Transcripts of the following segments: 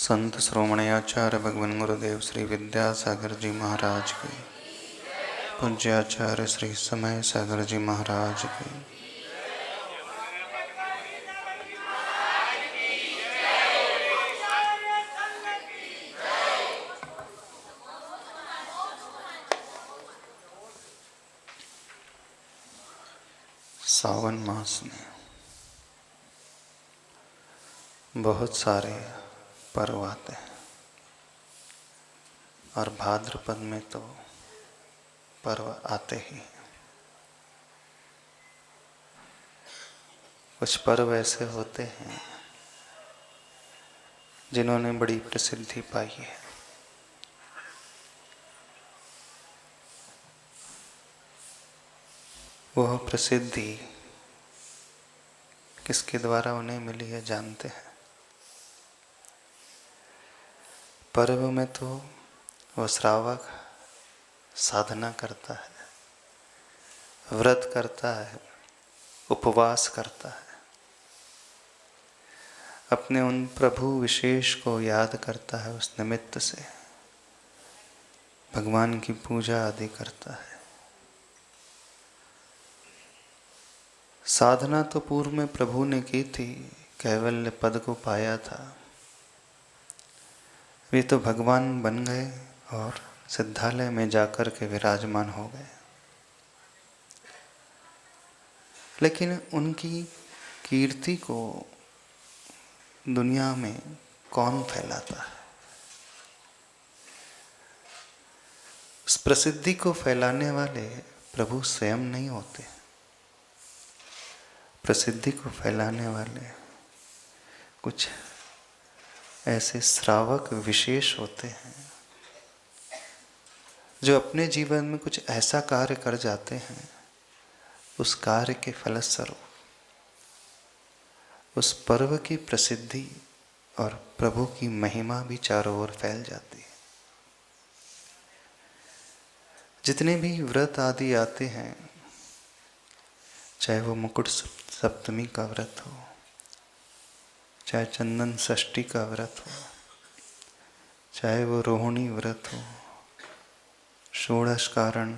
संत श्रोमण्याचार्य भगवान गुरुदेव श्री विद्यासागर जी महाराज की, पूज्याचार्य श्री समय सागर जी महाराज की, सावन मास में बहुत सारे पर्व आते हैं और भाद्रपद में तो पर्व आते ही। कुछ पर्व ऐसे होते हैं जिन्होंने बड़ी प्रसिद्धि पाई है। वह प्रसिद्धि किसके द्वारा उन्हें मिली है जानते हैं? पर्व में तो वह श्रावक साधना करता है, व्रत करता है, उपवास करता है, अपने उन प्रभु विशेष को याद करता है, उस निमित्त से भगवान की पूजा आदि करता है। साधना तो पूर्व में प्रभु ने की थी, कैवल्य पद को पाया था, वे तो भगवान बन गए और सिद्धालय में जाकर के विराजमान हो गए। लेकिन उनकी कीर्ति को दुनिया में कौन फैलाता है? उस प्रसिद्धि को फैलाने वाले प्रभु स्वयं नहीं होते। प्रसिद्धि को फैलाने वाले कुछ ऐसे श्रावक विशेष होते हैं जो अपने जीवन में कुछ ऐसा कार्य कर जाते हैं, उस कार्य के फलस्वरूप उस पर्व की प्रसिद्धि और प्रभु की महिमा भी चारों ओर फैल जाती है। जितने भी व्रत आदि आते हैं, चाहे वो मुकुट सप्तमी का व्रत हो, चाहे चंदन षष्ठी का व्रत हो, चाहे वो रोहिणी व्रत हो, षोडश कारण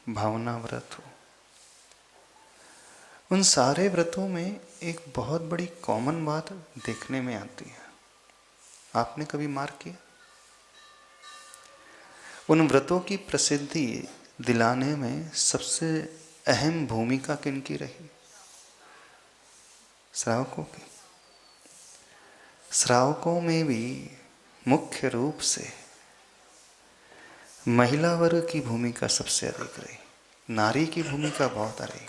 भावना व्रत हो, उन सारे व्रतों में एक बहुत बड़ी कॉमन बात देखने में आती है। आपने कभी मार्क किया? उन व्रतों की प्रसिद्धि दिलाने में सबसे अहम भूमिका किनकी रही? श्रावकों की। श्रावकों में भी मुख्य रूप से महिला वर्ग की भूमिका सबसे अधिक रही। नारी की भूमिका बहुत रही।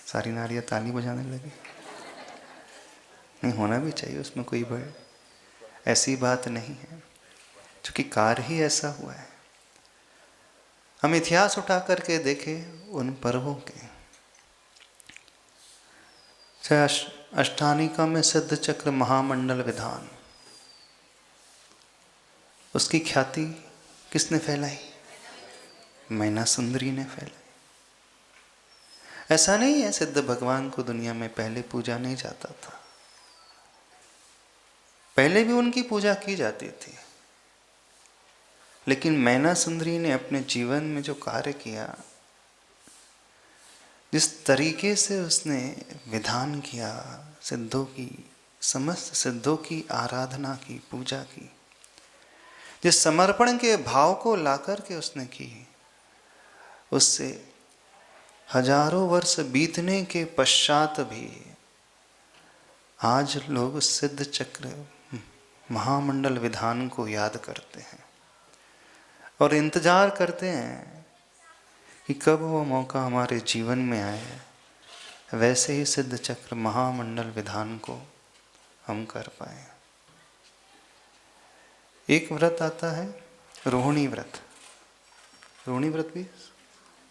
सारी नारियां ताली बजाने लगी। नहीं, होना भी चाहिए, उसमें कोई ऐसी बात नहीं है, क्योंकि कार्य ही ऐसा हुआ है। हम इतिहास उठा करके देखें उन पर्वों के, चाहे अष्टानिका में सिद्ध चक्र महामंडल विधान, उसकी ख्याति किसने फैलाई? मैना सुंदरी ने फैलाई। ऐसा नहीं है सिद्ध भगवान को दुनिया में पहले पूजा नहीं जाता था, पहले भी उनकी पूजा की जाती थी, लेकिन मैना सुंदरी ने अपने जीवन में जो कार्य किया, जिस तरीके से उसने विधान किया, सिद्धों की, समस्त सिद्धों की आराधना की, पूजा की, जिस समर्पण के भाव को लाकर के उसने की, उससे हजारों वर्ष बीतने के पश्चात भी आज लोग सिद्ध चक्र महामंडल विधान को याद करते हैं और इंतजार करते हैं कि कब वो मौका हमारे जीवन में आए, वैसे ही सिद्ध चक्र महामंडल विधान को हम कर पाए। एक व्रत आता है रोहिणी व्रत। रोहिणी व्रत भी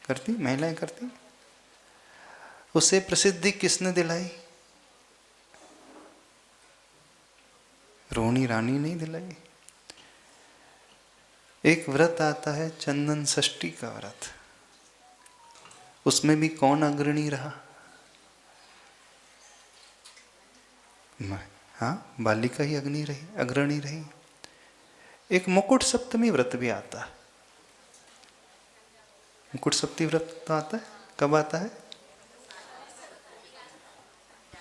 करती महिलाएं करती। उसे प्रसिद्धि किसने दिलाई? रोहिणी रानी नहीं दिलाई। एक व्रत आता है चंदन षष्ठी का व्रत, उसमें भी कौन अग्रणी रहा? हाँ, बालिका ही अग्रणी रही। एक मुकुट सप्तमी व्रत भी आता है। मुकुट सप्तमी व्रत तो आता है, कब आता है?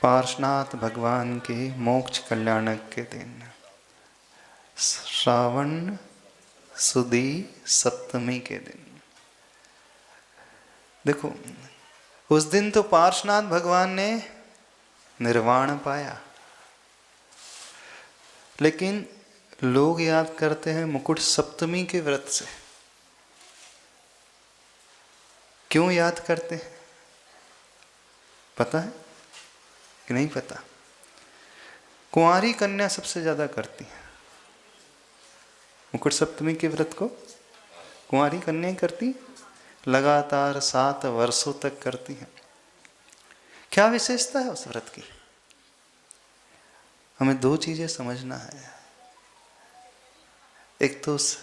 पार्श्वनाथ भगवान के मोक्ष कल्याणक के दिन, श्रावण सुदी सप्तमी के दिन। देखो, उस दिन तो पार्श्वनाथ भगवान ने निर्वाण पाया, लेकिन लोग याद करते हैं मुकुट सप्तमी के व्रत से। क्यों याद करते हैं, पता है कि नहीं पता? कुंवारी कन्या सबसे ज्यादा करती है मुकुट सप्तमी के व्रत को। कुंवारी कन्या करती, लगातार 7 वर्षों तक करती है। क्या विशेषता है उस व्रत की? हमें 2 चीजें समझना है। एक तो उस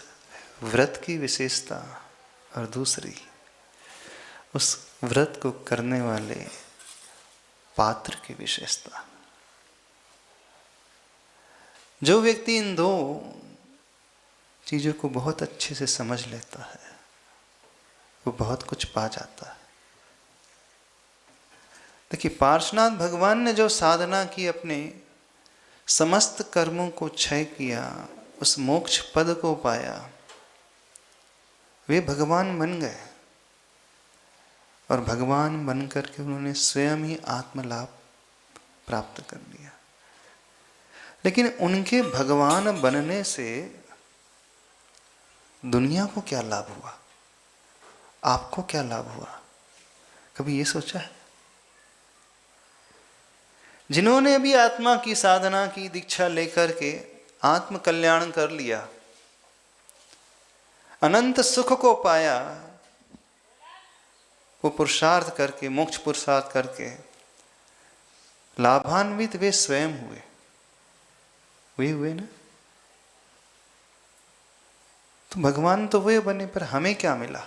व्रत की विशेषता, और दूसरी उस व्रत को करने वाले पात्र की विशेषता। जो व्यक्ति इन 2 चीजों को बहुत अच्छे से समझ लेता है, वो बहुत कुछ पा जाता है। देखिए, पार्श्वनाथ भगवान ने जो साधना की, अपने समस्त कर्मों को क्षय किया, उस मोक्ष पद को पाया, वे भगवान बन गए। और भगवान बन करके उन्होंने स्वयं ही आत्मलाभ प्राप्त कर लिया। लेकिन उनके भगवान बनने से दुनिया को क्या लाभ हुआ, आपको क्या लाभ हुआ? कभी ये सोचा है? जिन्होंने अभी आत्मा की साधना की, दीक्षा लेकर के आत्म कल्याण कर लिया, अनंत सुख को पाया, वो पुरुषार्थ करके, मोक्ष पुरुषार्थ करके लाभान्वित वे स्वयं हुए। वे हुए ना? तो भगवान तो वे बने, पर हमें क्या मिला?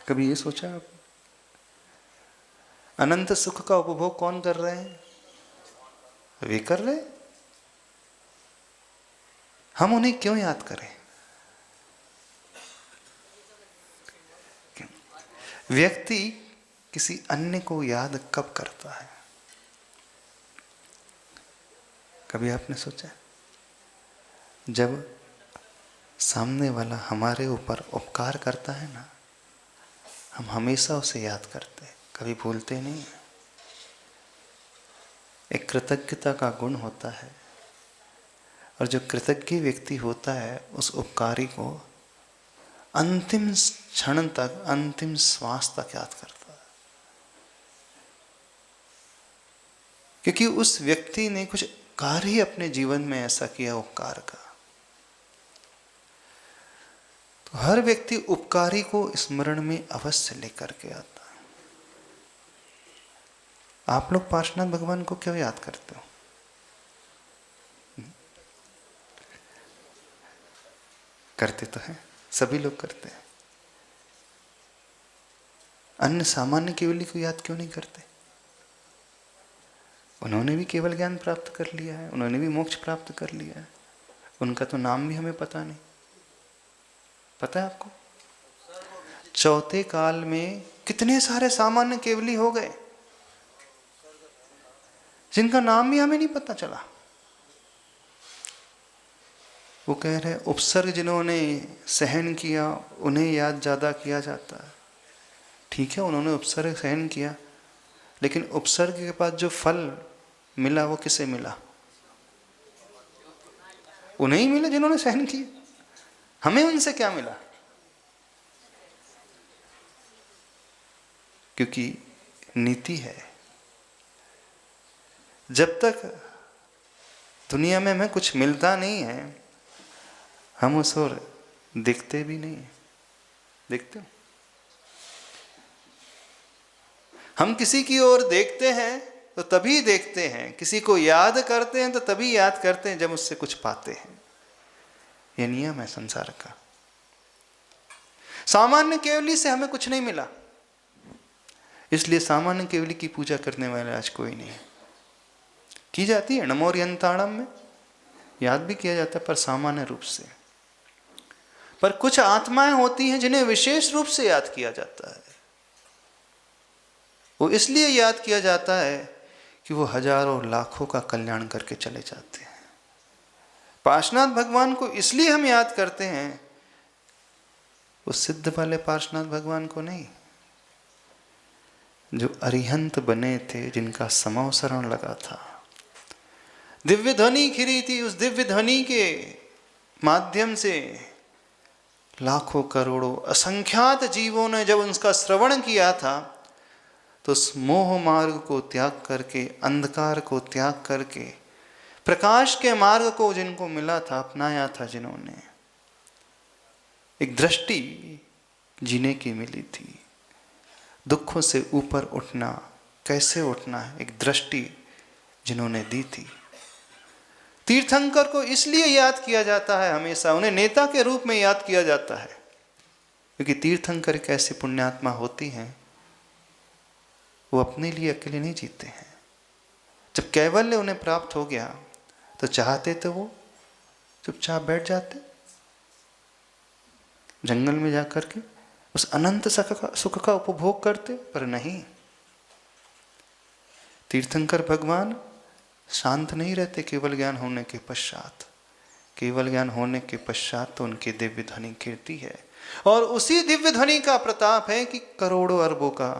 कभी ये सोचा आप? अनंत सुख का उपभोग कौन कर रहे हैं? वे कर रहे। हम उन्हें क्यों याद करें? व्यक्ति किसी अन्य को याद कब करता है? कभी आपने सोचा? जब सामने वाला हमारे ऊपर उपकार करता है ना, हम हमेशा उसे याद करते हैं, कभी भूलते नहीं। एक कृतज्ञता का गुण होता है, और जो कृतज्ञ व्यक्ति होता है, उस उपकारी को अंतिम क्षण तक, अंतिम श्वास तक याद करता है। क्योंकि उस व्यक्ति ने कुछ कार्य ही अपने जीवन में ऐसा किया, उपकार का। तो हर व्यक्ति उपकारी को स्मरण में अवश्य लेकर के आता है। आप लोग पार्श्वनाथ भगवान को क्यों याद करते हो? करते तो हैं, सभी लोग करते हैं। अन्य सामान्य केवली को याद क्यों नहीं करते? उन्होंने भी केवल ज्ञान प्राप्त कर लिया है, उन्होंने भी मोक्ष प्राप्त कर लिया है। उनका तो नाम भी हमें पता नहीं। पता है आपको? चौथे काल में कितने सारे सामान्य केवली हो गए, जिनका नाम भी हमें नहीं पता चला। वो कह रहे उपसर्ग जिन्होंने सहन किया, उन्हें याद ज्यादा किया जाता है। ठीक है, उन्होंने उपसर्ग सहन किया, लेकिन उपसर्ग के बाद जो फल मिला, वो किसे मिला? उन्हें ही मिला जिन्होंने सहन किया। हमें उनसे क्या मिला? क्योंकि नीति है, जब तक दुनिया में हमें कुछ मिलता नहीं है, हम उस ओर देखते भी नहीं। देखते हो? हम किसी की ओर देखते हैं तो तभी देखते हैं, किसी को याद करते हैं तो तभी याद करते हैं जब उससे कुछ पाते हैं। यह नियम है संसार का। सामान्य केवली से हमें कुछ नहीं मिला, इसलिए सामान्य केवली की पूजा करने वाले आज कोई नहीं है। की जाती है नमोरियंताणम में, याद भी किया जाता है पर सामान्य रूप से। पर कुछ आत्माएं होती हैं जिन्हें विशेष रूप से याद किया जाता है। वो इसलिए याद किया जाता है कि वो हजारों लाखों का कल्याण करके चले जाते हैं। पार्श्वनाथ भगवान को इसलिए हम याद करते हैं, वो सिद्ध वाले पार्श्वनाथ भगवान को नहीं, जो अरिहंत बने थे, जिनका समवसरण लगा था, दिव्य ध्वनि खिरी थी। उस दिव्य ध्वनि के माध्यम से लाखों करोड़ों असंख्यात जीवों ने जब उनका श्रवण किया था, तो उस मोह मार्ग को त्याग करके, अंधकार को त्याग करके प्रकाश के मार्ग को जिनको मिला था, अपनाया था, जिन्होंने एक दृष्टि जीने की मिली थी, दुखों से ऊपर उठना, कैसे उठना है, एक दृष्टि जिन्होंने दी थी। तीर्थंकर को इसलिए याद किया जाता है हमेशा, उन्हें नेता के रूप में याद किया जाता है, क्योंकि तीर्थंकर एक ऐसी पुण्यात्मा होती हैं, वो अपने लिए अकेले नहीं जीते हैं। जब कैवल्य उन्हें प्राप्त हो गया तो चाहते तो वो चुपचाप बैठ जाते, जंगल में जाकर के उस अनंत सुख का उपभोग करते, पर नहीं। तीर्थंकर भगवान शांत नहीं रहते केवल ज्ञान होने के पश्चात। केवल ज्ञान होने के पश्चात तो उनकी दिव्य ध्वनि कीर्ति है, और उसी दिव्य ध्वनि का प्रताप है कि करोड़ों अरबों का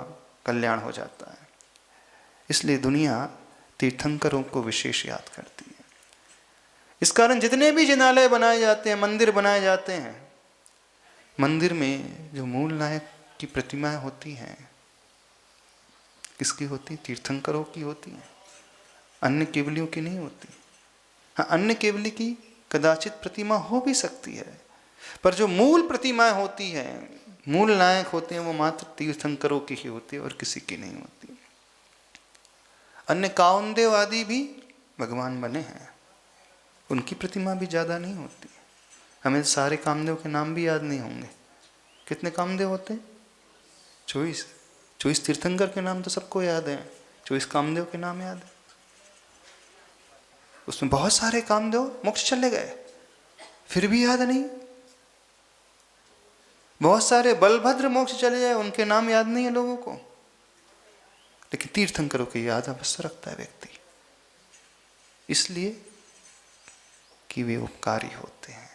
कल्याण हो जाता है। इसलिए दुनिया तीर्थंकरों को विशेष याद करती है। इस कारण जितने भी जिनालय बनाए जाते हैं, मंदिर बनाए जाते हैं, मंदिर में जो मूल नायक की प्रतिमाएं होती हैं, किसकी होती? तीर्थंकरों की होती हैं, अन्य केवलियों की नहीं होती। हाँ, अन्य केवली की कदाचित प्रतिमा हो भी सकती है, पर जो मूल प्रतिमाएं होती हैं, मूल नायक होते हैं, वो मात्र तीर्थंकरों की ही होती है और किसी की नहीं होती। अन्य काउंदेव आदि भी भगवान बने हैं, उनकी प्रतिमा भी ज़्यादा नहीं होती। हमें सारे कामदेव के नाम भी याद नहीं होंगे। कितने कामदेव होते हैं? 24। 24 तीर्थंकर के नाम तो सबको याद है, 24 कामदेव के नाम याद है। उसमें बहुत सारे कामदेव मोक्ष चले गए, फिर भी याद नहीं। बहुत सारे बलभद्र मोक्ष चले जाए, उनके नाम याद नहीं है लोगों को, लेकिन तीर्थंकरों की याद अवश्य रखता है व्यक्ति, इसलिए कि वे उपकारी होते हैं।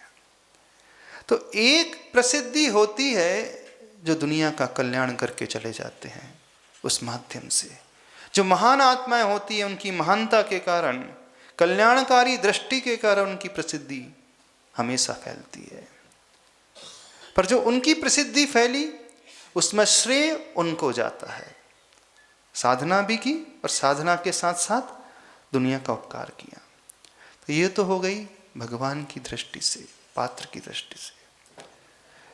तो एक प्रसिद्धि होती है जो दुनिया का कल्याण करके चले जाते हैं, उस माध्यम से जो महान आत्माएं होती हैं, उनकी महानता के कारण, कल्याणकारी दृष्टि के कारण उनकी प्रसिद्धि हमेशा फैलती है। पर जो उनकी प्रसिद्धि फैली, उसमें श्रेय उनको जाता है। साधना भी की और साधना के साथ साथ दुनिया का उपकार किया। तो ये तो हो गई भगवान की दृष्टि से, पात्र की दृष्टि से।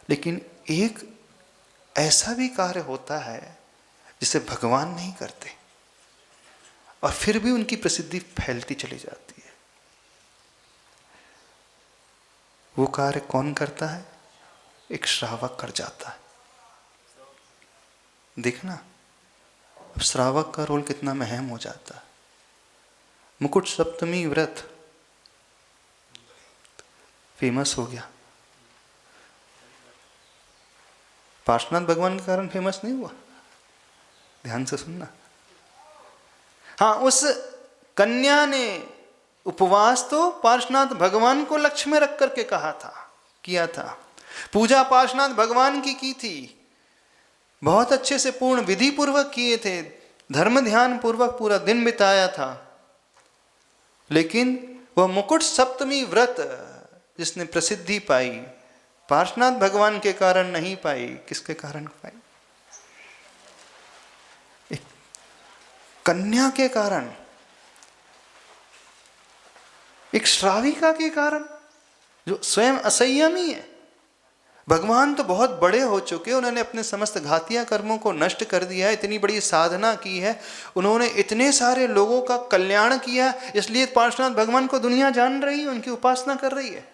लेकिन एक ऐसा भी कार्य होता है जिसे भगवान नहीं करते और फिर भी उनकी प्रसिद्धि फैलती चली जाती है। वो कार्य कौन करता है? एक श्रावक कर जाता है। देखना, अब श्रावक का रोल कितना अहम हो जाता है। मुकुट सप्तमी व्रत फेमस हो गया, पार्श्वनाथ भगवान के कारण फेमस नहीं हुआ। ध्यान से सुनना। हाँ, उस कन्या ने उपवास तो पार्श्वनाथ भगवान को लक्ष्य में रख करके किया था। पूजा पार्श्वनाथ भगवान की थी, बहुत अच्छे से पूर्ण विधि पूर्वक किए थे, धर्म ध्यान पूर्वक पूरा दिन बिताया था। लेकिन वह मुकुट सप्तमी व्रत जिसने प्रसिद्धि पाई, पार्श्वनाथ भगवान के कारण नहीं पाई। किसके कारण पाई? एक कन्या के कारण, एक श्राविका के कारण, जो स्वयं असंयमी है। भगवान तो बहुत बड़े हो चुके, उन्होंने अपने समस्त घातिया कर्मों को नष्ट कर दिया है, इतनी बड़ी साधना की है, उन्होंने इतने सारे लोगों का कल्याण किया, इसलिए पार्श्वनाथ भगवान को दुनिया जान रही है, उनकी उपासना कर रही है।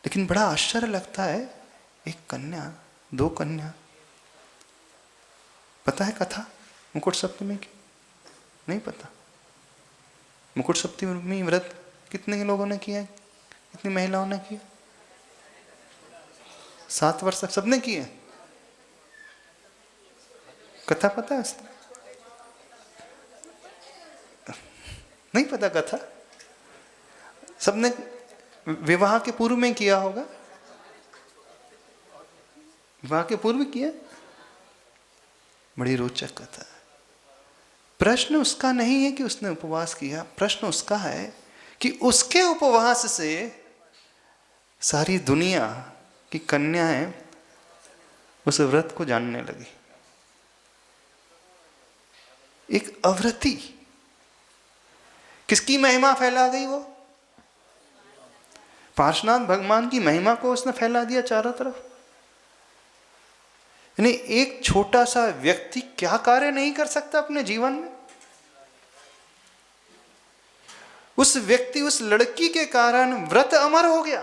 लेकिन बड़ा आश्चर्य लगता है, एक कन्या, 2 कन्या। पता है कथा मुकुट सप्तमी की? नहीं पता? मुकुट सप्तमी व्रत कितने लोगों ने किया, कितनी महिलाओं ने किया? 7 वर्ष तक सबने किए। कथा पता है उसने? नहीं पता कथा? सबने विवाह के पूर्व में किया होगा, विवाह के पूर्व किया। बड़ी रोचक कथा है। प्रश्न उसका नहीं है कि उसने उपवास किया, प्रश्न उसका है कि उसके उपवास से सारी दुनिया की कन्याएं उस व्रत को जानने लगी। एक अव्रती, किसकी महिमा फैला गई? वो पार्श्वनाथ भगवान की महिमा को उसने फैला दिया चारों तरफ। यानी एक छोटा सा व्यक्ति क्या कार्य नहीं कर सकता अपने जीवन में? उस व्यक्ति, उस लड़की के कारण व्रत अमर हो गया।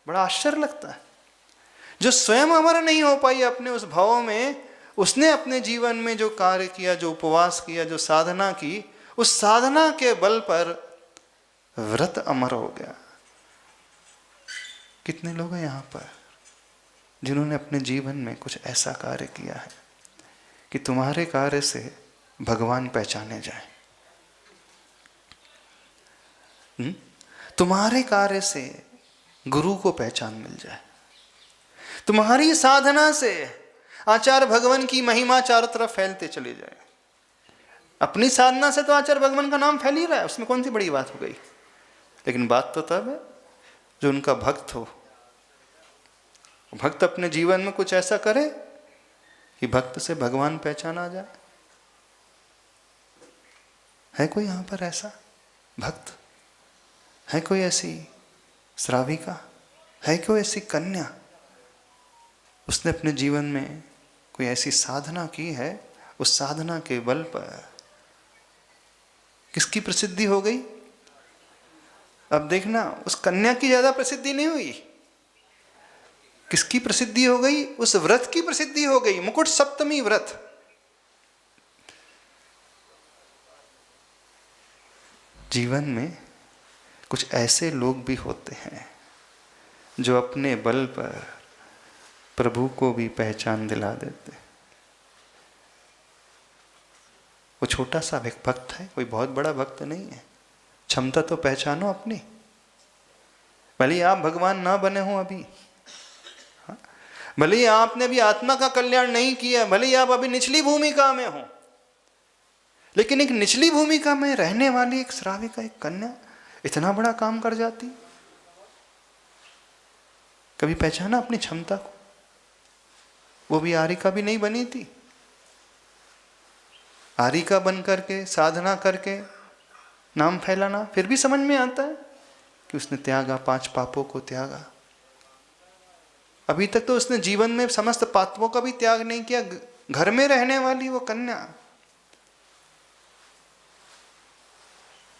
बड़ा आश्चर्य लगता है। जो स्वयं अमर नहीं हो पाई अपने उस भाव में, उसने अपने जीवन में जो कार्य किया, जो उपवास किया, जो साधना की, उस साधना के बल पर व्रत अमर हो गया। कितने लोग हैं यहाँ पर जिन्होंने अपने जीवन में कुछ ऐसा कार्य किया है कि तुम्हारे कार्य से भगवान पहचाने जाए, तुम्हारे कार्य से गुरु को पहचान मिल जाए, तुम्हारी साधना से आचार्य भगवान की महिमा चारों तरफ फैलते चले जाए। अपनी साधना से तो आचार्य भगवान का नाम फैल ही रहा है, उसमें कौन सी बड़ी बात हो गई। लेकिन बात तो तब है जो उनका भक्त हो। भक्त अपने जीवन में कुछ ऐसा करे कि भक्त से भगवान पहचान आ जाए। है कोई यहां पर ऐसा भक्त? है कोई ऐसी श्राविका? है कोई ऐसी कन्या? उसने अपने जीवन में कोई ऐसी साधना की है, उस साधना के बल पर किसकी प्रसिद्धि हो गई? अब देखना, उस कन्या की ज्यादा प्रसिद्धि नहीं हुई। किसकी प्रसिद्धि हो गई? उस व्रत की प्रसिद्धि हो गई। मुकुट सप्तमी व्रत। जीवन में कुछ ऐसे लोग भी होते हैं जो अपने बल पर प्रभु को भी पहचान दिला देते। वो छोटा सा भक्त है, कोई बहुत बड़ा भक्त नहीं है। क्षमता तो पहचानो अपनी। भले आप भगवान ना बने हो अभी, भले ही आपने भी आत्मा का कल्याण नहीं किया, भले ही आप अभी निचली भूमिका में हो, लेकिन एक निचली भूमिका में रहने वाली एक श्राविका, एक कन्या इतना बड़ा काम कर जाती। कभी पहचाना अपनी क्षमता को? वो भी आरिका भी नहीं बनी थी। आरिका बन करके, साधना करके नाम फैलाना, फिर भी समझ में आता है कि उसने त्यागा, 5 पापों को त्यागा। अभी तक तो उसने जीवन में समस्त पापों का भी त्याग नहीं किया। घर में रहने वाली वो कन्या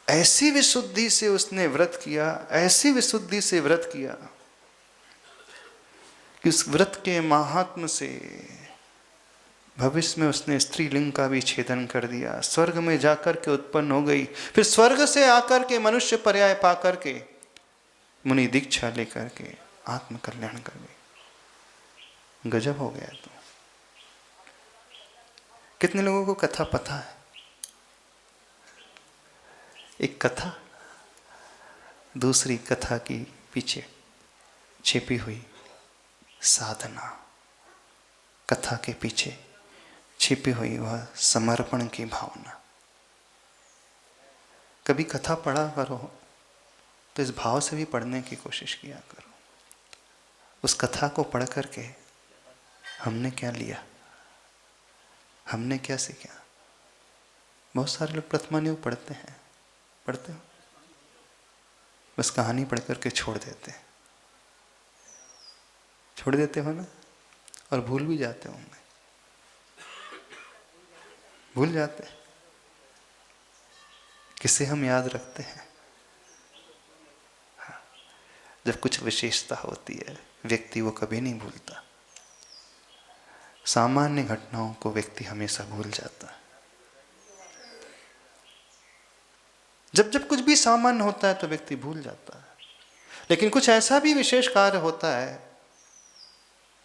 ऐसी विशुद्धि से उसने व्रत किया, ऐसी विशुद्धि से व्रत किया कि उस व्रत के महात्म से भविष्य में उसने स्त्रीलिंग का भी छेदन कर दिया। स्वर्ग में जाकर के उत्पन्न हो गई, फिर स्वर्ग से आकर के मनुष्य पर्याय पा करके मुनि दीक्षा लेकर के आत्म कल्याण कर गई। गजब हो गया। तो कितने लोगों को कथा पता है? एक कथा दूसरी कथा की पीछे छिपी हुई साधना, कथा के पीछे छिपी हुई वह समर्पण की भावना। कभी कथा पढ़ा करो तो इस भाव से भी पढ़ने की कोशिश किया करो। उस कथा को पढ़ करके हमने क्या लिया, हमने क्या सीखा? बहुत सारे लोग प्रथमान्युग पढ़ते हैं, पढ़ते हो, बस कहानी पढ़ करके छोड़ देते हो ना, और भूल भी जाते होंगे, भूल जाते हैं। किसे हम याद रखते हैं? जब कुछ विशेषता होती है, व्यक्ति वो कभी नहीं भूलता। सामान्य घटनाओं को व्यक्ति हमेशा भूल जाता है। जब जब कुछ भी सामान्य होता है तो व्यक्ति भूल जाता है, लेकिन कुछ ऐसा भी विशेष कार्य होता है,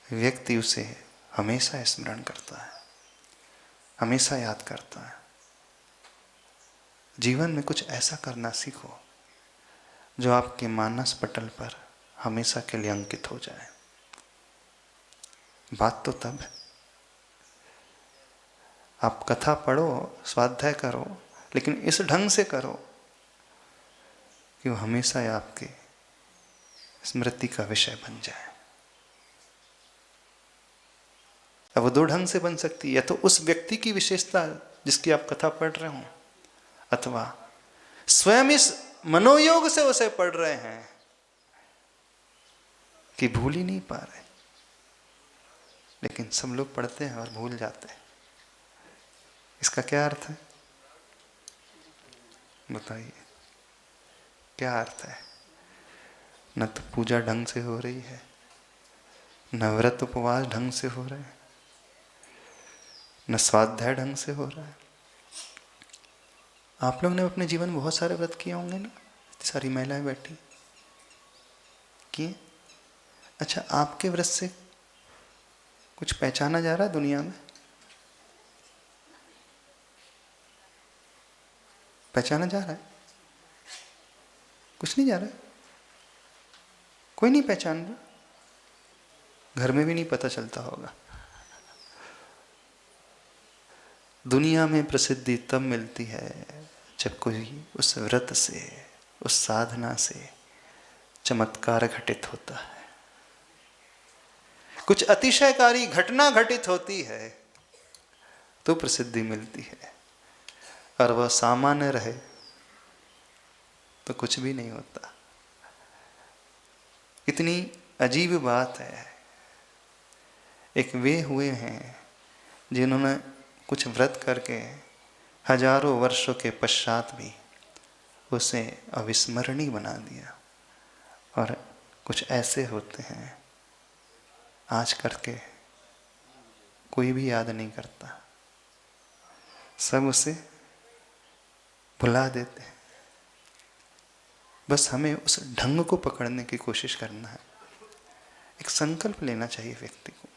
व्यक्ति उसे हमेशा स्मरण करता है, हमेशा याद करता है। जीवन में कुछ ऐसा करना सीखो जो आपके मानस पटल पर हमेशा के लिए अंकित हो जाए। बात तो तब है, आप कथा पढ़ो, स्वाध्याय करो, लेकिन इस ढंग से करो कि वो हमेशा आपके स्मृति का विषय बन जाए। अब वो दो ढंग से बन सकती है, या तो उस व्यक्ति की विशेषता जिसकी आप कथा पढ़ रहे हो, अथवा स्वयं इस मनोयोग से उसे पढ़ रहे हैं कि भूल ही नहीं पा रहे। लेकिन सब लोग पढ़ते हैं और भूल जाते हैं। इसका क्या अर्थ है? बताइए, क्या अर्थ है? न तो पूजा ढंग से हो रही है, न व्रत उपवास ढंग से हो रहे हैं, न स्वाध्याय ढंग से हो रहा है। आप लोग ने अपने जीवन में बहुत सारे व्रत किए होंगे ना, सारी महिलाएं बैठी किए। अच्छा, आपके व्रत से कुछ पहचाना जा रहा है दुनिया में? पहचाना जा रहा है? कुछ नहीं जा रहा है, कोई नहीं पहचान रहा। घर में भी नहीं पता चलता होगा। दुनिया में प्रसिद्धि तब मिलती है जब कोई उस व्रत से, उस साधना से चमत्कार घटित होता है, कुछ अतिशयकारी घटना घटित होती है तो प्रसिद्धि मिलती है। और वह सामान्य रहे तो कुछ भी नहीं होता। इतनी अजीब बात है। एक वे हुए हैं जिन्होंने कुछ व्रत करके हजारों वर्षों के पश्चात भी उसे अविस्मरणीय बना दिया, और कुछ ऐसे होते हैं आज करके कोई भी याद नहीं करता, सब उसे भुला देते हैं। बस हमें उस ढंग को पकड़ने की कोशिश करना है। एक संकल्प लेना चाहिए व्यक्ति को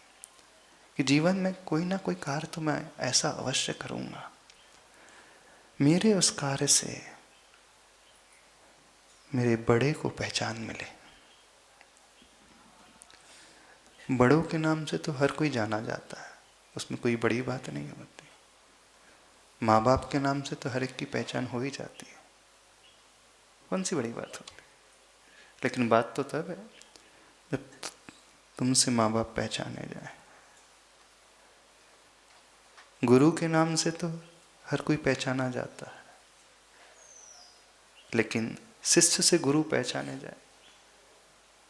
कि जीवन में कोई ना कोई कार्य तो मैं ऐसा अवश्य करूंगा, मेरे उस कार्य से मेरे बड़े को पहचान मिले। बड़ों के नाम से तो हर कोई जाना जाता है, उसमें कोई बड़ी बात नहीं होती। माँ बाप के नाम से तो हर एक की पहचान हो ही जाती है, कौन सी बड़ी बात होती। लेकिन बात तो तब है जब तुमसे माँ बाप पहचाने जाए। गुरु के नाम से तो हर कोई पहचाना जाता है, लेकिन शिष्य से गुरु पहचाने जाए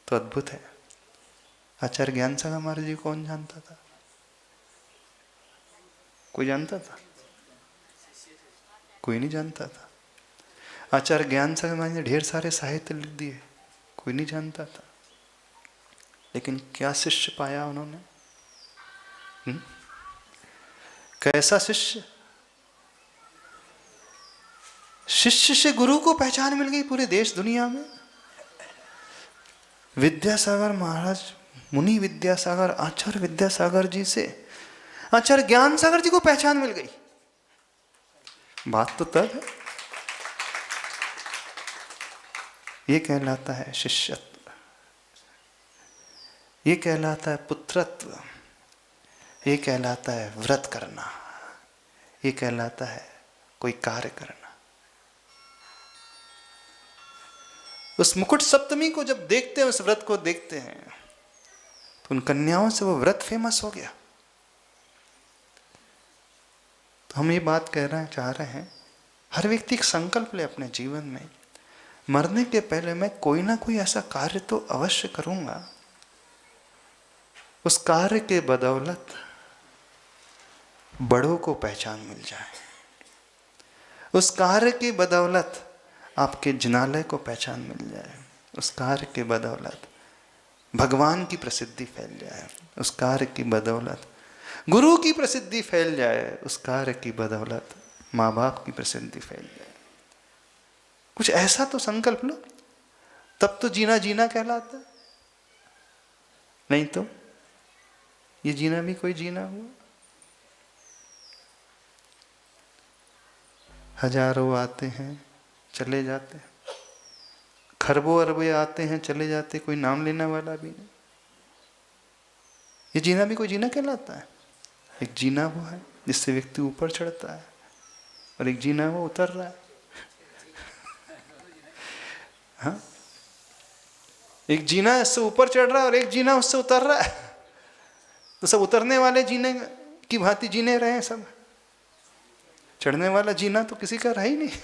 तो अद्भुत है। आचार्य ज्ञान सागर महाराज जी कौन जानता था? कोई जानता था? कोई नहीं जानता था। आचार्य ज्ञान सागर महाराज ने ढेर सारे साहित्य लिख दिए, कोई नहीं जानता था। लेकिन क्या शिष्य पाया उन्होंने? कैसा शिष्य? शिष्य से गुरु को पहचान मिल गई पूरे देश दुनिया में। विद्यासागर महाराज, मुनि विद्यासागर, आचार्य विद्यासागर जी से आचार्य ज्ञान सागर जी को पहचान मिल गई। बात तो तब है। ये कहलाता है शिष्यत्व, ये कहलाता है पुत्रत्व, ये कहलाता है व्रत करना, ये कहलाता है कोई कार्य करना। उस मुकुट सप्तमी को जब देखते हैं, उस व्रत को देखते हैं, तो उन कन्याओं से वो व्रत फेमस हो गया। तो हम ये बात कहना चाह रहे हैं, हर व्यक्ति एक संकल्प ले अपने जीवन में, मरने के पहले मैं कोई ना कोई ऐसा कार्य तो अवश्य करूंगा, उस कार्य के बदौलत बड़ों को पहचान मिल जाए, उस कार्य की बदौलत आपके जिनालय को पहचान मिल जाए, उस कार्य की बदौलत भगवान की प्रसिद्धि फैल जाए, उस कार्य की बदौलत गुरु की प्रसिद्धि फैल जाए, उस कार्य की बदौलत माँ बाप की प्रसिद्धि फैल जाए। कुछ ऐसा तो संकल्प लो, तब तो जीना जीना कहलाता है। नहीं तो ये जीना भी कोई जीना हुआ। हजारों आते हैं चले जाते हैं, खरबों अरबों आते हैं चले जाते, कोई नाम लेने वाला भी नहीं। ये जीना भी कोई जीना कहलाता है? एक जीना वो है जिससे व्यक्ति ऊपर चढ़ता है, और एक जीना वो उतर रहा है। हाँ, एक जीना इससे ऊपर चढ़ रहा है और एक जीना उससे उतर रहा है। तो सब उतरने वाले जीने की भांति जीने रहे हैं सब। चढ़ने वाला जीना तो किसी का रहा ही नहीं।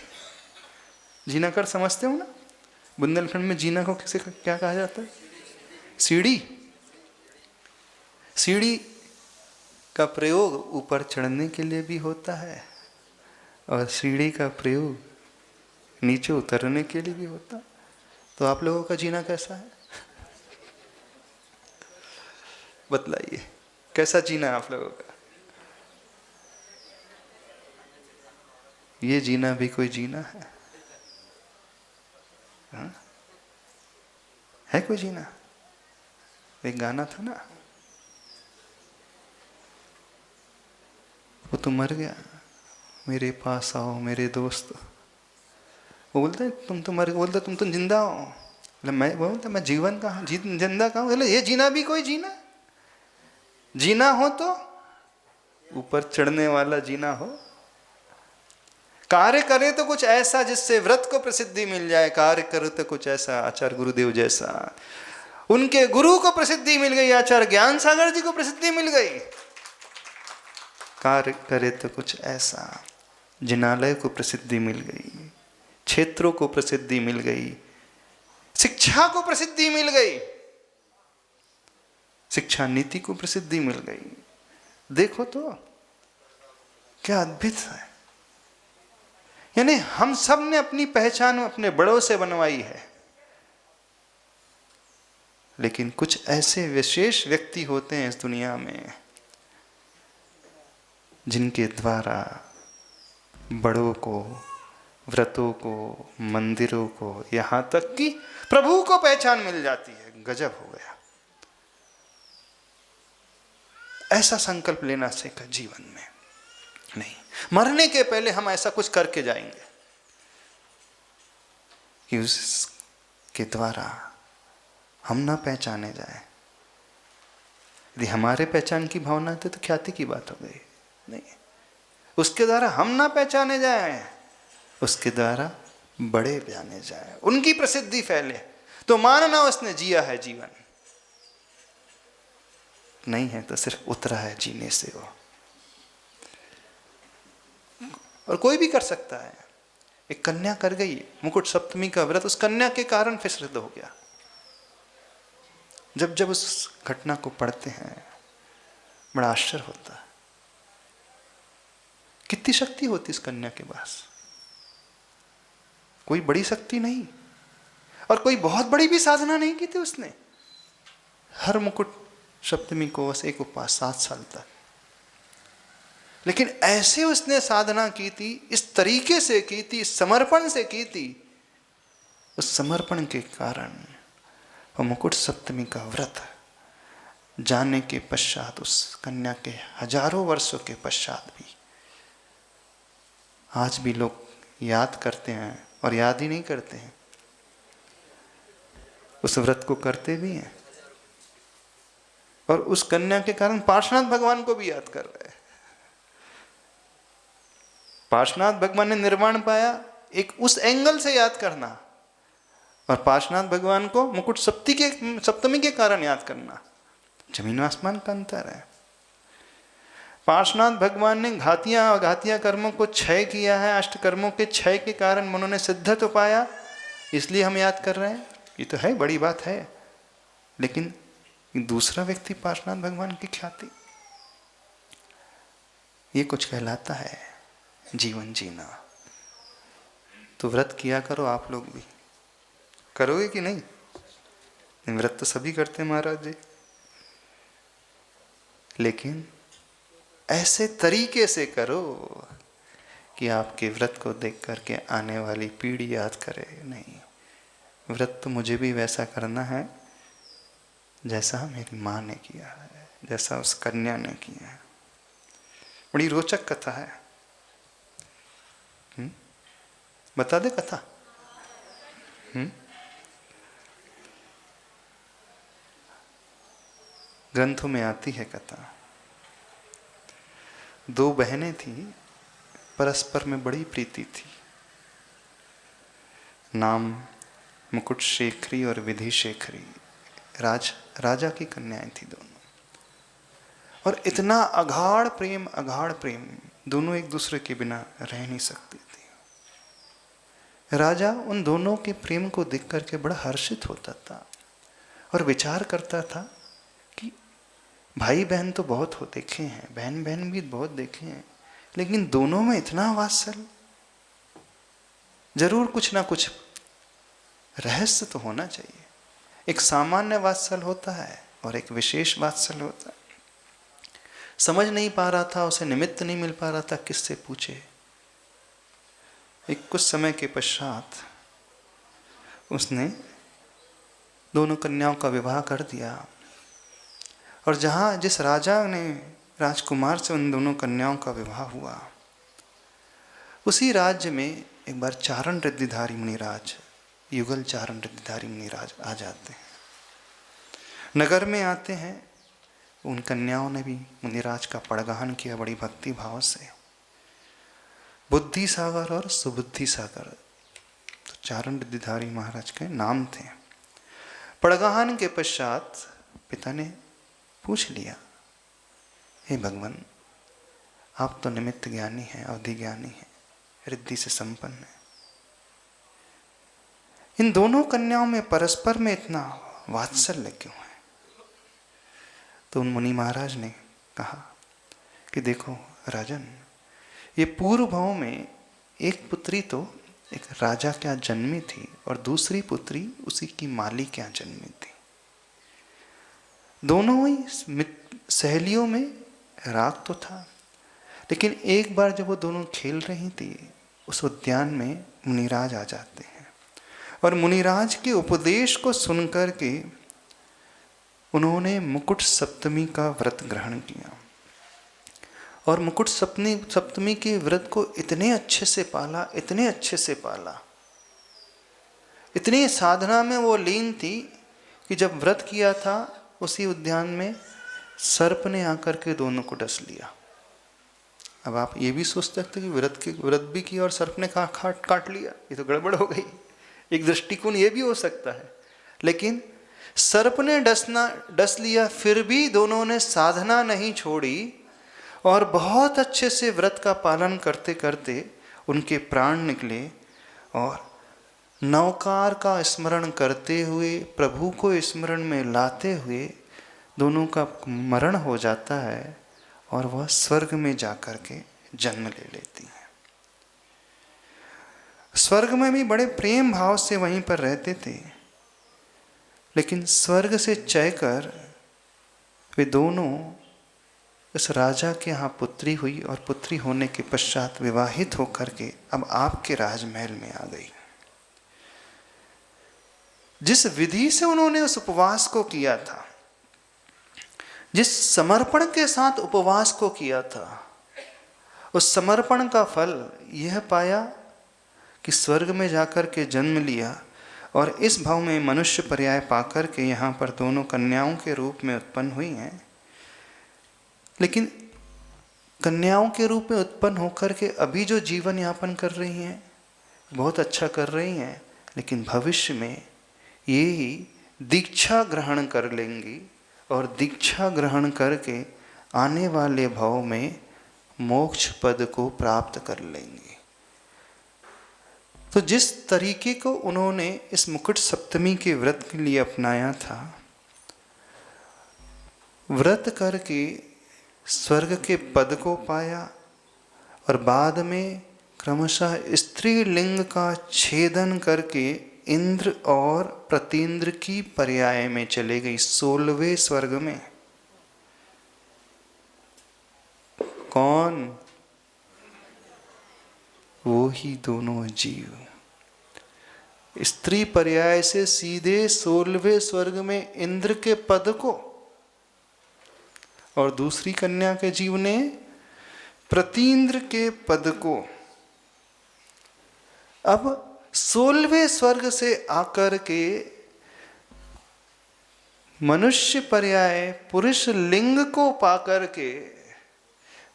जीना कर समझते हो ना? बुंदेलखंड में जीना को किसी का क्या कहा जाता है? सीढ़ी। सीढ़ी का प्रयोग ऊपर चढ़ने के लिए भी होता है, और सीढ़ी का प्रयोग नीचे उतरने के लिए भी होता है। तो आप लोगों का जीना कैसा है? बतलाइए, कैसा जीना है आप लोगों का? ये जीना भी कोई जीना है? हाँ? है कोई जीना? एक गाना था ना, वो तो मर गया, मेरे पास आओ मेरे दोस्त। वो बोलते तुम तो मर, बोलते तुम तो जिंदा हो। मैं बोलता मैं जीवन कहाँ, जिंदा कहाँ? बोले ये जीना भी कोई जीना? जीना हो तो ऊपर चढ़ने वाला जीना हो। कार्य करे तो कुछ ऐसा जिससे व्रत को प्रसिद्धि मिल जाए। कार्य करे तो कुछ ऐसा, आचार्य गुरुदेव जैसा, उनके गुरु को प्रसिद्धि मिल गई, आचार्य ज्ञान सागर जी को प्रसिद्धि मिल गई। कार्य करे तो कुछ ऐसा, जिनालय को प्रसिद्धि मिल गई, क्षेत्रों को प्रसिद्धि मिल गई, शिक्षा को प्रसिद्धि मिल गई, शिक्षा नीति को प्रसिद्धि मिल गई। देखो तो क्या अद्भुत है। यानी हम सब ने अपनी पहचान अपने बड़ों से बनवाई है, लेकिन कुछ ऐसे विशेष व्यक्ति होते हैं इस दुनिया में जिनके द्वारा बड़ों को, व्रतों को, मंदिरों को, यहां तक कि प्रभु को पहचान मिल जाती है। गजब हो गया। ऐसा संकल्प लेना सीखा जीवन में। नहीं, मरने के पहले हम ऐसा कुछ करके जाएंगे कि उसके द्वारा हम ना पहचाने जाए। यदि हमारे पहचान की भावना थी तो ख्याति की बात हो गई। नहीं, उसके द्वारा हम ना पहचाने जाए, उसके द्वारा बड़े जाने जाए, उनकी प्रसिद्धि फैले, तो मानना उसने जिया है जीवन। नहीं है तो सिर्फ उतरा है जीने से वो। और कोई भी कर सकता है। एक कन्या कर गई मुकुट सप्तमी का व्रत, उस कन्या के कारण फिर सिद्ध हो गया। जब जब उस घटना को पढ़ते हैं बड़ा आश्चर्य होता है। कितनी शक्ति होती इस कन्या के पास? कोई बड़ी शक्ति नहीं, और कोई बहुत बड़ी भी साधना नहीं की थी उसने। हर मुकुट सप्तमी को बस एक उपवास 7 साल तक, लेकिन ऐसे उसने साधना की थी, इस तरीके से की थी, इस समर्पण से की थी। उस समर्पण के कारण वो मुकुट सप्तमी का व्रत जाने के पश्चात, उस कन्या के हजारों वर्षों के पश्चात भी आज भी लोग याद करते हैं, और याद ही नहीं करते हैं, उस व्रत को करते भी हैं। और उस कन्या के कारण पार्श्वनाथ भगवान को भी याद कर रहे हैं। पार्श्वनाथ भगवान ने निर्वाण पाया, एक उस एंगल से याद करना, और पार्श्वनाथ भगवान को मुकुट सप्तमी के कारण याद करना, जमीन आसमान का अंतर है। पार्श्वनाथ भगवान ने घातिया कर्मों को क्षय किया है, अष्ट कर्मों के क्षय के कारण उन्होंने सिद्ध तो पाया, इसलिए हम याद कर रहे हैं। ये तो है, बड़ी बात है, लेकिन दूसरा व्यक्ति पार्श्वनाथ भगवान की ख्याति, ये कुछ कहलाता है जीवन जीना। तो व्रत किया करो, आप लोग भी करोगे कि नहीं? व्रत तो सभी करते हैं महाराज जी, लेकिन ऐसे तरीके से करो कि आपके व्रत को देख करके आने वाली पीढ़ी याद करे। नहीं, व्रत तो मुझे भी वैसा करना है जैसा मेरी माँ ने किया है, जैसा उस कन्या ने किया है। बड़ी रोचक कथा है। बता दे कथा। ग्रंथों में आती है कथा। दो बहनें थी, परस्पर में बड़ी प्रीति थी। नाम मुकुट शेखरी और विधि शेखरी, राजा की कन्याएं थी दोनों। और इतना अगाढ़ प्रेम, दोनों एक दूसरे के बिना रह नहीं सकती थी। राजा उन दोनों के प्रेम को देख करके बड़ा हर्षित होता था और विचार करता था कि भाई बहन तो बहुत हो देखे हैं, बहन बहन भी बहुत देखे हैं, लेकिन दोनों में इतना वात्सल्य, जरूर कुछ ना कुछ रहस्य तो होना चाहिए। एक सामान्य वात्सल्य होता है और एक विशेष वात्सल्य होता है। समझ नहीं पा रहा था, उसे निमित्त नहीं मिल पा रहा था, किससे पूछे। एक कुछ समय के पश्चात उसने दोनों कन्याओं का विवाह कर दिया। और जिस राजा ने राजकुमार से उन दोनों कन्याओं का विवाह हुआ, उसी राज्य में एक बार चारण रिद्धिधारी मुनिराज, युगल चारण रिद्धिधारी मुनिराज आ जाते हैं। नगर में आते हैं। उन कन्याओं ने भी मुनिराज का पड़गाहन किया बड़ी भक्ति भाव से। बुद्धि सागर और सुबुद्धि सागर तो चारण रिद्धिधारी महाराज के नाम थे। पड़गाहन के पश्चात पिता ने पूछ लिया, हे भगवान, आप तो निमित्त ज्ञानी हैं, अवधि ज्ञानी हैं, रिद्धि से संपन्न है, इन दोनों कन्याओं में परस्पर में इतना वात्सल्य क्यों है? तो उन मुनि महाराज ने कहा कि देखो राजन, ये पूर्व भाव में एक पुत्री तो एक राजा के यहाँ जन्मी थी और दूसरी पुत्री उसी की माली के यहाँ जन्मी थी। दोनों ही सहेलियों में राग तो था, लेकिन एक बार जब वो दोनों खेल रही थी, उस उद्यान में मुनिराज आ जाते हैं और मुनिराज के उपदेश को सुनकर के उन्होंने मुकुट सप्तमी का व्रत ग्रहण किया। और मुकुट सप्तमी के व्रत को इतने अच्छे से पाला, इतने अच्छे से पाला, इतनी साधना में वो लीन थी कि जब व्रत किया था उसी उद्यान में सर्प ने आकर के दोनों को डस लिया। अब आप ये भी सोच सकते कि व्रत भी किया और सर्प ने काट लिया, ये तो गड़बड़ हो गई। एक दृष्टिकोण ये भी हो सकता है, लेकिन सर्प ने डस लिया, फिर भी दोनों ने साधना नहीं छोड़ी और बहुत अच्छे से व्रत का पालन करते करते उनके प्राण निकले और नवकार का स्मरण करते हुए, प्रभु को स्मरण में लाते हुए दोनों का मरण हो जाता है और वह स्वर्ग में जाकर के जन्म ले लेती हैं। स्वर्ग में भी बड़े प्रेम भाव से वहीं पर रहते थे, लेकिन स्वर्ग से चय कर वे दोनों इस राजा के यहाँ पुत्री हुई और पुत्री होने के पश्चात विवाहित होकर के अब आपके राजमहल में आ गई। जिस विधि से उन्होंने उस उपवास को किया था, जिस समर्पण के साथ उपवास को किया था, उस समर्पण का फल यह पाया कि स्वर्ग में जाकर के जन्म लिया और इस भाव में मनुष्य पर्याय पाकर के यहाँ पर दोनों कन्याओं के रूप में उत्पन्न हुई हैं। लेकिन कन्याओं के रूप में उत्पन्न होकर के अभी जो जीवन यापन कर रही हैं बहुत अच्छा कर रही हैं, लेकिन भविष्य में ये ही दीक्षा ग्रहण कर लेंगी और दीक्षा ग्रहण करके आने वाले भाव में मोक्ष पद को प्राप्त कर लेंगे। तो जिस तरीके को उन्होंने इस मुकुट सप्तमी के व्रत के लिए अपनाया था, व्रत करके स्वर्ग के पद को पाया और बाद में क्रमशः स्त्री लिंग का छेदन करके इंद्र और प्रतीन्द्र की पर्याय में चले गई 16वें स्वर्ग में। कौन? वो ही दोनों जीव। स्त्री पर्याय से सीधे 16वें स्वर्ग में इंद्र के पद को, और दूसरी कन्या के जीव ने प्रतीन्द्र के पद को। अब 16वें स्वर्ग से आकर के मनुष्य पर्याय पुरुष लिंग को पाकर के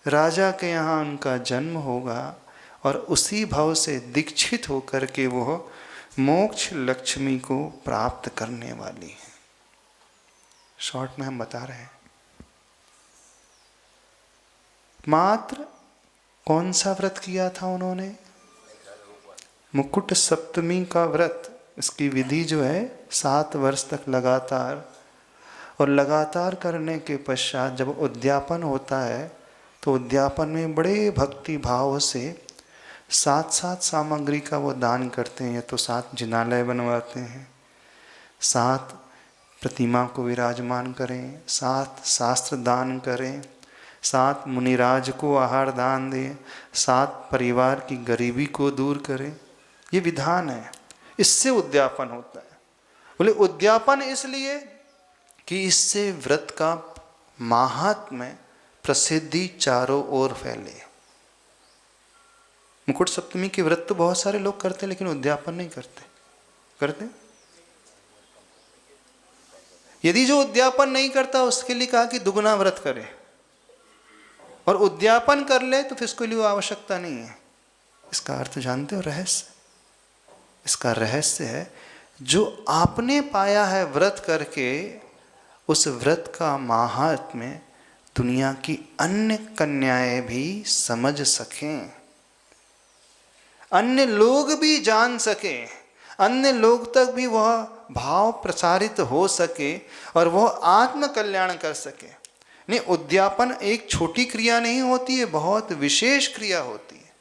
राजा के यहाँ उनका जन्म होगा, और उसी भाव से दीक्षित होकर के वो मोक्ष लक्ष्मी को प्राप्त करने वाली है। शॉर्ट में हम बता रहे हैं। मात्र कौन सा व्रत किया था उन्होंने? मुकुट सप्तमी का व्रत। इसकी विधि जो है 7 वर्ष तक लगातार, और लगातार करने के पश्चात जब उद्यापन होता है तो उद्यापन में बड़े भक्ति भाव से 7 सामग्री का वो दान करते हैं। तो 7 जिनालय बनवाते हैं, 7 प्रतिमा को विराजमान करें, 7 शास्त्र दान करें, 7 मुनिराज को आहार दान दें, 7 परिवार की गरीबी को दूर करें। ये विधान है, इससे उद्यापन होता है। बोले उद्यापन इसलिए कि इससे व्रत का माहात्म्य प्रसिद्धि चारों ओर फैले। मुकुट सप्तमी के व्रत तो बहुत सारे लोग करते हैं, लेकिन उद्यापन नहीं करते। करते? यदि जो उद्यापन नहीं करता उसके लिए कहा कि दुगना व्रत करे, और उद्यापन कर ले तो फिर इसके लिए आवश्यकता नहीं है। इसका अर्थ जानते हो? रहस्य। इसका रहस्य है जो आपने पाया है व्रत करके, उस व्रत का माहात्म्य दुनिया की अन्य कन्याएं भी समझ सकें, अन्य लोग भी जान सकें, अन्य लोग तक भी वह भाव प्रसारित हो सके और वह आत्म कल्याण कर सके। नहीं, उद्यापन एक छोटी क्रिया नहीं होती है, बहुत विशेष क्रिया होती है।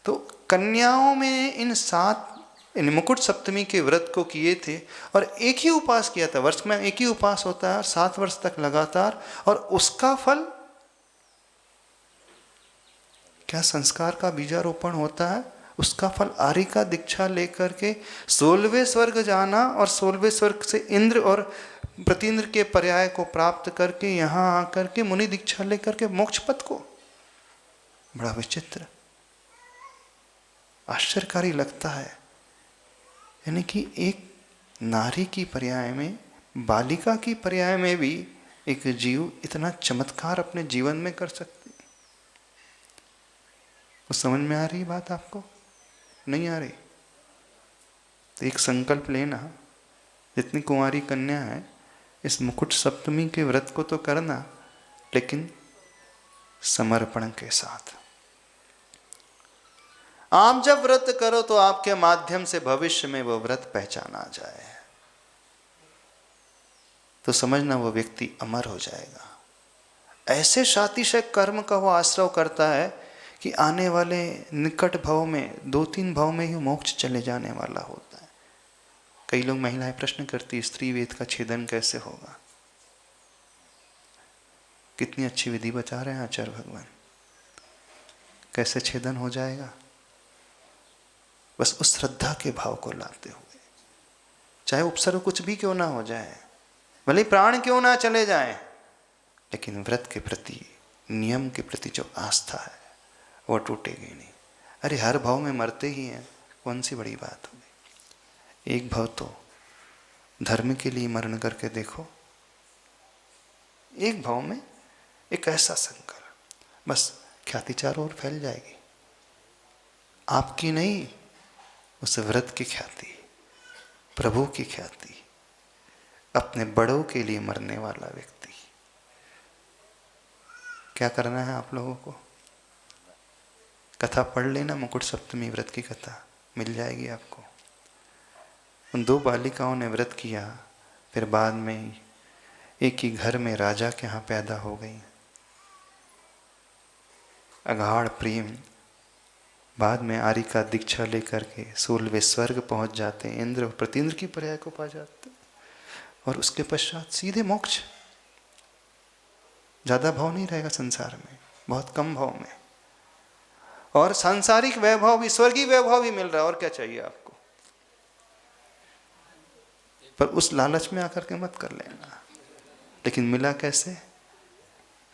तो कन्याओं में इन 7 मुकुट सप्तमी के व्रत को किए थे, और एक ही उपवास किया था। वर्ष में एक ही उपवास होता है 7 वर्ष तक लगातार, और उसका फल क्या? संस्कार का बीजारोपण होता है। उसका फल आर्य का दीक्षा लेकर के 16वें स्वर्ग जाना, और 16वें स्वर्ग से इंद्र और प्रतीन्द्र के पर्याय को प्राप्त करके यहाँ आकर के मुनि दीक्षा लेकर के मोक्ष पद को। बड़ा विचित्र, आश्चर्यकारी लगता है। यानी कि एक नारी की पर्याय में, बालिका की पर्याय में भी एक जीव इतना चमत्कार अपने जीवन में कर सकती। वो समझ में आ रही बात आपको? नहीं आ रही? तो एक संकल्प लेना, जितनी कुंवारी कन्या है, इस मुकुट सप्तमी के व्रत को तो करना, लेकिन समर्पण के साथ। आप जब व्रत करो तो आपके माध्यम से भविष्य में वो व्रत पहचाना जाए, तो समझना वो व्यक्ति अमर हो जाएगा। ऐसे शातिशय कर्म का वो आश्रय करता है कि आने वाले निकट भाव में 2-3 भाव में ही मोक्ष चले जाने वाला होता है। कई लोग, महिलाएं प्रश्न करती, स्त्री वेद का छेदन कैसे होगा? कितनी अच्छी विधि बता रहे हैं आचार्य भगवान, कैसे छेदन हो जाएगा। बस उस श्रद्धा के भाव को लाते हुए, चाहे उपसर्ग कुछ भी क्यों ना हो जाए, भले प्राण क्यों ना चले जाए, लेकिन व्रत के प्रति, नियम के प्रति जो आस्था है वो टूटेगी नहीं। अरे हर भाव में मरते ही हैं, कौन सी बड़ी बात होगी। एक भाव तो धर्म के लिए मरण करके देखो, एक भाव में एक ऐसा संकल्प, बस ख्याति चारों ओर फैल जाएगी। आपकी नहीं, उस व्रत की ख्याति, प्रभु की ख्याति, अपने बड़ों के लिए मरने वाला व्यक्ति। क्या करना है आप लोगों को? कथा पढ़ लेना, मुकुट सप्तमी व्रत की कथा मिल जाएगी आपको। उन 2 बालिकाओं ने व्रत किया, फिर बाद में एक ही घर में राजा के यहाँ पैदा हो गई। अगाढ़ प्रेम, बाद में आर्य का दीक्षा लेकर के 16वें स्वर्ग पहुंच जाते हैं, इंद्र और प्रतीन्द्र की पर्याय को पा जाते, और उसके पश्चात सीधे मोक्ष। ज़्यादा भाव नहीं रहेगा संसार में, बहुत कम भाव में। और सांसारिक वैभव भी, स्वर्गीय वैभव भी मिल रहा है, और क्या चाहिए आपको। पर उस लालच में आकर के मत कर लेना। लेकिन मिला कैसे?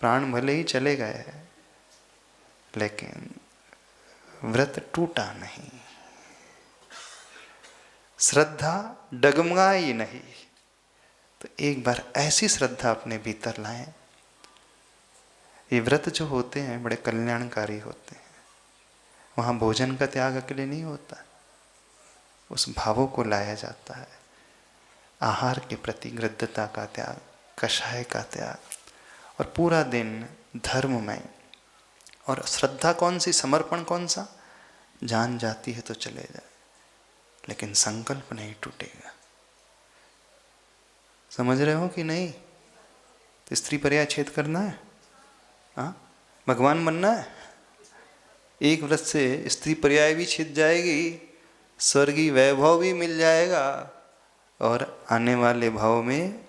प्राण भले ही चले गए लेकिन व्रत टूटा नहीं, श्रद्धा डगमगाई नहीं। तो एक बार ऐसी श्रद्धा अपने भीतर लाएं। ये व्रत जो होते हैं बड़े कल्याणकारी होते हैं। वहाँ भोजन का त्याग अकेले नहीं होता, उस भावों को लाया जाता है। आहार के प्रति गृद्धता का त्याग, कषाय का त्याग, और पूरा दिन धर्ममय। और श्रद्धा कौन सी, समर्पण कौन सा? जान जाती है तो चले जाए, लेकिन संकल्प नहीं टूटेगा। समझ रहे हो कि नहीं? तो स्त्री पर्याय छेद करना है, हाँ, भगवान बनना है। एक व्रत से स्त्री पर्याय भी छिद जाएगी, स्वर्गीय वैभव भी मिल जाएगा, और आने वाले भाव में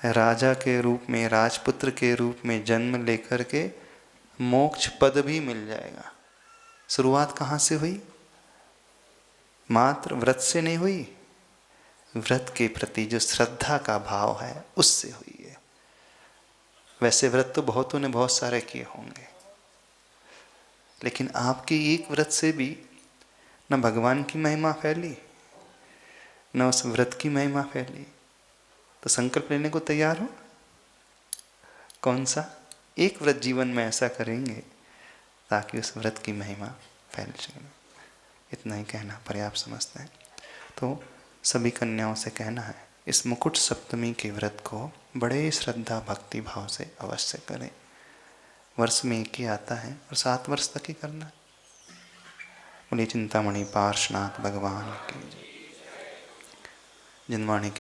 राजा के रूप में, राजपुत्र के रूप में जन्म लेकर के मोक्ष पद भी मिल जाएगा। शुरुआत कहाँ से हुई? मात्र व्रत से नहीं हुई, व्रत के प्रति जो श्रद्धा का भाव है उससे हुई है। वैसे व्रत तो बहुतों ने बहुत सारे किए होंगे, लेकिन आपके एक व्रत से भी न भगवान की महिमा फैली, न उस व्रत की महिमा फैली। तो संकल्प लेने को तैयार हो? कौन सा एक व्रत जीवन में ऐसा करेंगे ताकि उस व्रत की महिमा फैल सके। इतना ही कहना पर्याप्त समझते हैं। तो सभी कन्याओं से कहना है, इस मुकुट सप्तमी के व्रत को बड़े श्रद्धा भक्ति भाव से अवश्य करें। वर्ष में एक ही आता है और 7 वर्ष तक ही करना है। बोलिए चिंतामणि पार्श्वनाथ भगवान की जय। जिनवाणी